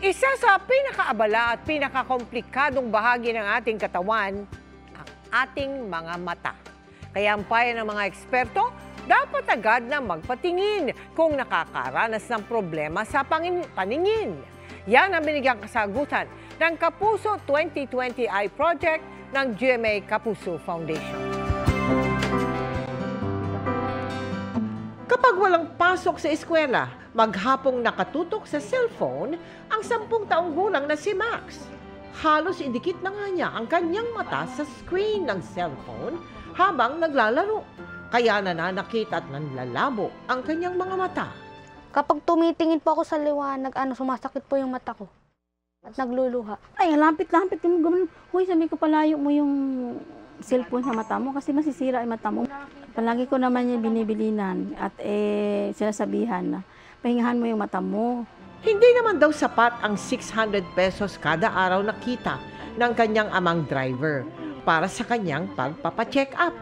Isa sa pinakaabala at pinakakomplikadong bahagi ng ating katawan, ang ating mga mata. Kaya ang payo ng mga eksperto, dapat agad na magpatingin kung nakakaranas ng problema sa paningin. Yan ang binigyang kasagutan ng Kapuso 2020 Eye Project ng GMA Kapuso Foundation. Kapag walang pasok sa eskwela, maghapong nakatutok sa cellphone ang 10 taong gulang na si Max. Halos idikit na nga niya ang kanyang mata sa screen ng cellphone habang naglalaro. Kaya nananakit at nanlalabo ang kanyang mga mata. Kapag tumitingin po ako sa liwanag, sumasakit po yung mata ko. At nagluluha. Ay, lampit-lampit yung gumano. Huy, sabi ko, palayo mo yung cellphone sa mata mo kasi masisira yung mata mo. Palagi ko naman yung binibilinan at sinasabihan na pahingahan mo yung mata mo. Hindi naman daw sapat ang 600 pesos kada araw na kita ng kanyang amang driver para sa kanyang pagpapacheck up.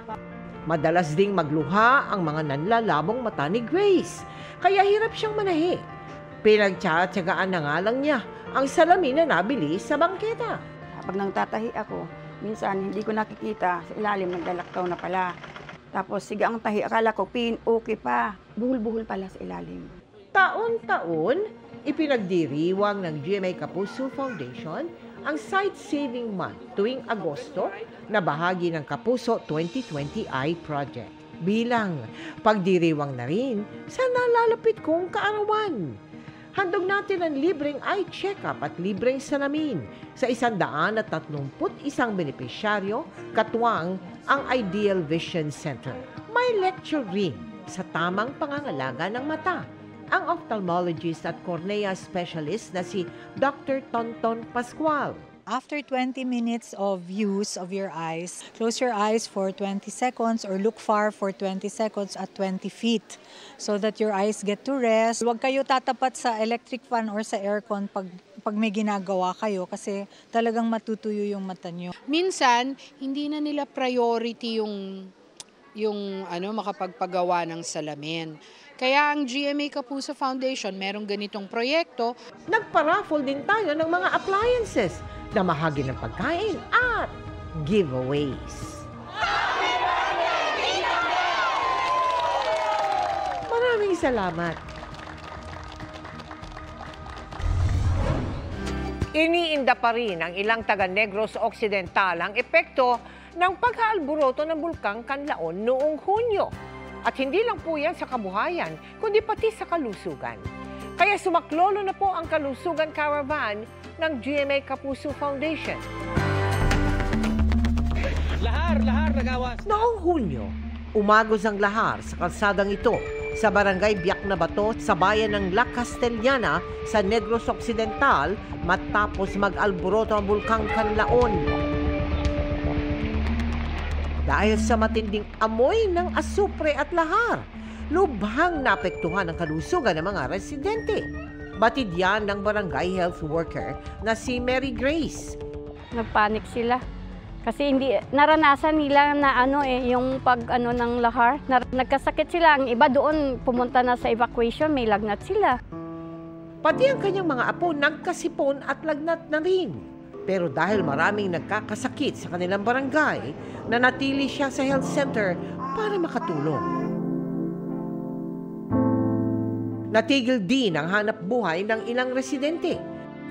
Madalas ding magluha ang mga nanlalabong mata ni Grace, kaya hirap siyang manahi. Pinagtsatsagaan na nga lang niya ang salamin na nabili sa bangketa. Pag nangtatahi ako, minsan hindi ko nakikita, sa ilalim naglalaktaw na pala. Tapos siga ang tahi, akala ko okay pa, buhol-buhol pala sa ilalim. Taon-taon, ipinagdiriwang ng GMA Kapuso Foundation ang Sight Saving Month tuwing Agosto na bahagi ng Kapuso 2020 Eye Project. Bilang pagdiriwang na rin sa nalalapit kong kaarawan. Handog natin ang libreng eye check-up at libreng salamin sa 131 benepisyaryo katuwang ang Ideal Vision Center. May lecture rin sa tamang pangangalaga ng mata. Ang ophthalmologist at cornea specialist na si Dr. Tonton Pascual. After 20 minutes of use of your eyes, close your eyes for 20 seconds or look far for 20 seconds at 20 feet so that your eyes get to rest. Huwag kayo tatapat sa electric fan or sa aircon pag may ginagawa kayo kasi talagang matutuyo yung mata nyo. Minsan, hindi na nila priority yung makapagpagawa ng salamin. Kaya ang GMA Kapuso Foundation, merong ganitong proyekto. Nagpa-raffle din tayo ng mga appliances na mahagi ng pagkain at giveaways. Maraming salamat. Iniinda pa rin ang ilang taga-Negros Occidental ang epekto ng pagkaalburoto ng Bulkang Kanlaon noong Hunyo. At hindi lang po yan sa kabuhayan, kundi pati sa kalusugan. Kaya sumaklolo na po ang Kalusugan Caravan ng GMA Kapuso Foundation. Lahar nagawas. Noong Hunyo, umagos ang lahar sa kalsadang ito sa barangay Biak na Bato sa bayan ng La Castellana sa Negros Occidental matapos mag-alburoto ang Bulkang Kanlaon. Dahil sa matinding amoy ng asupre at lahar, lubhang naapektuhan ang kalusugan ng mga residente. Batid yan ng barangay health worker na si Mary Grace. Nagpanik sila. Kasi hindi naranasan nila na yung ng lahar. Nagkasakit sila. Ang iba doon pumunta na sa evacuation, may lagnat sila. Pati ang kanyang mga apo nagkasipon at lagnat na rin. Pero dahil maraming nagkakasakit sa kanilang barangay, nanatili siya sa health center para makatulong. Natigil din ang hanap buhay ng ilang residente.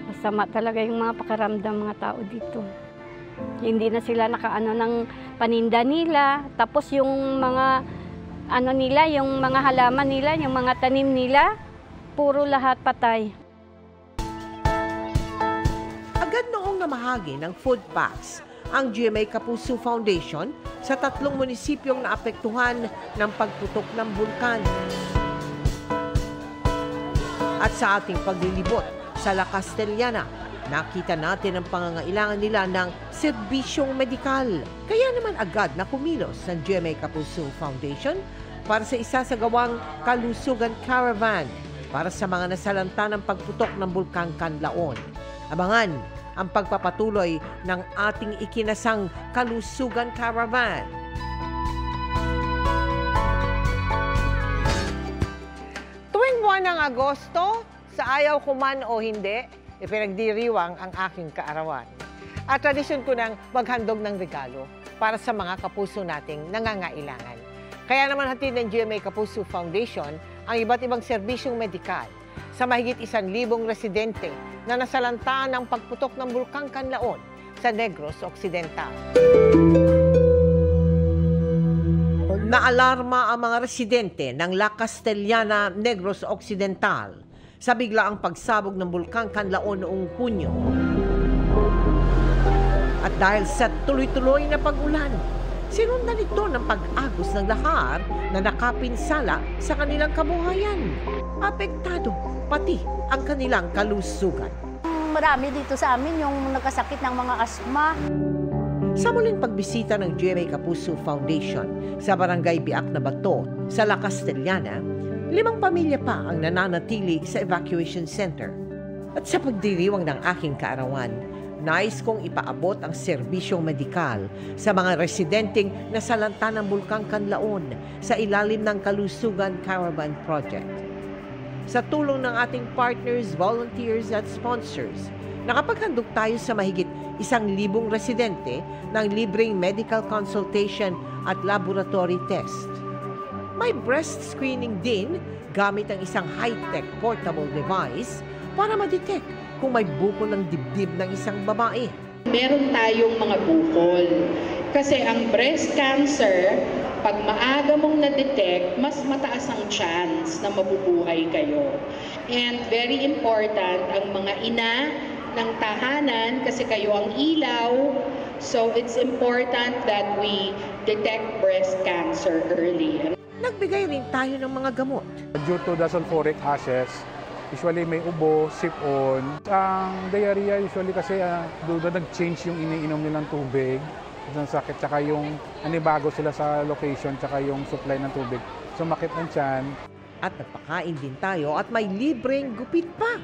Masama talaga yung mga pakiramdam mga tao dito. Hindi na sila nakaano ng paninda nila. Tapos yung mga yung mga halaman nila, yung mga tanim nila, puro lahat patay. Agad noong namahagi ng food packs ang GMA Kapuso Foundation sa 3 munisipyong naapektuhan ng pagputok ng bulkan. At sa ating paglilibot sa La Castellana, nakita natin ang pangangailangan nila ng serbisyong medikal. Kaya naman agad na kumilos ng GMA Kapuso Foundation para sa isasagawang Kalusugan Caravan para sa mga nasalanta ng pagputok ng Bulkang Kanlaon. Abangan ang pagpapatuloy ng ating ikinasang Kalusugan Caravan. Tuwing buwan ng Agosto, sa ayaw ko man o hindi, ipinagdiriwang ang aking kaarawan. At tradisyon ko nang maghandog ng regalo para sa mga kapuso nating nangangailangan. Kaya naman hatid ng GMA Kapuso Foundation ang iba't ibang serbisyong medikal sa mahigit 1,000 residente na nasalanta ng pagputok ng Bulkang Kanlaon sa Negros Occidental. Naalarma ang mga residente ng La Castellana, Negros Occidental sa biglaang pagsabog ng Bulkang Kanlaon noong Hunyo. At dahil sa tuloy-tuloy na pag-ulan, sinundan ito ng pag-agos ng lahar na nakapinsala sa kanilang kabuhayan. Apektado pati ang kanilang kalusugan. Marami dito sa amin yung nagkasakit ng mga asma. Sa muling pagbisita ng GMA Kapuso Foundation sa Barangay Biak na Bato sa La Castellana, 5 pamilya pa ang nananatili sa evacuation center. At sa pagdiriwang ng aking kaarawan, nais kong ipaabot ang serbisyong medikal sa mga residenteng nasalanta ng Bulkang Kanlaon sa ilalim ng Kalusugan Caravan Project. Sa tulong ng ating partners, volunteers at sponsors, nakapaghandog tayo sa mahigit 1,000 residente ng libreng medical consultation at laboratory test. May breast screening din gamit ang isang high-tech portable device para ma-detect kung may bukol ng dibdib ng isang babae. Meron tayong mga bukol. Kasi ang breast cancer, pag maaga mong na-detect, mas mataas ang chance na mabubuhay kayo. And very important, ang mga ina ng tahanan, kasi kayo ang ilaw, so it's important that we detect breast cancer early. Nagbigay rin tayo ng mga gamot. Due to the sulfuric ashes, usually may ubo, sipon. Ang diarrhea usually kasi doon nag-change yung iniinom nilang tubig ng sakit, tsaka yung anibago sila sa location, tsaka yung supply ng tubig. Sumakit ng tiyan. At nagpakain din tayo at may libreng gupit pa.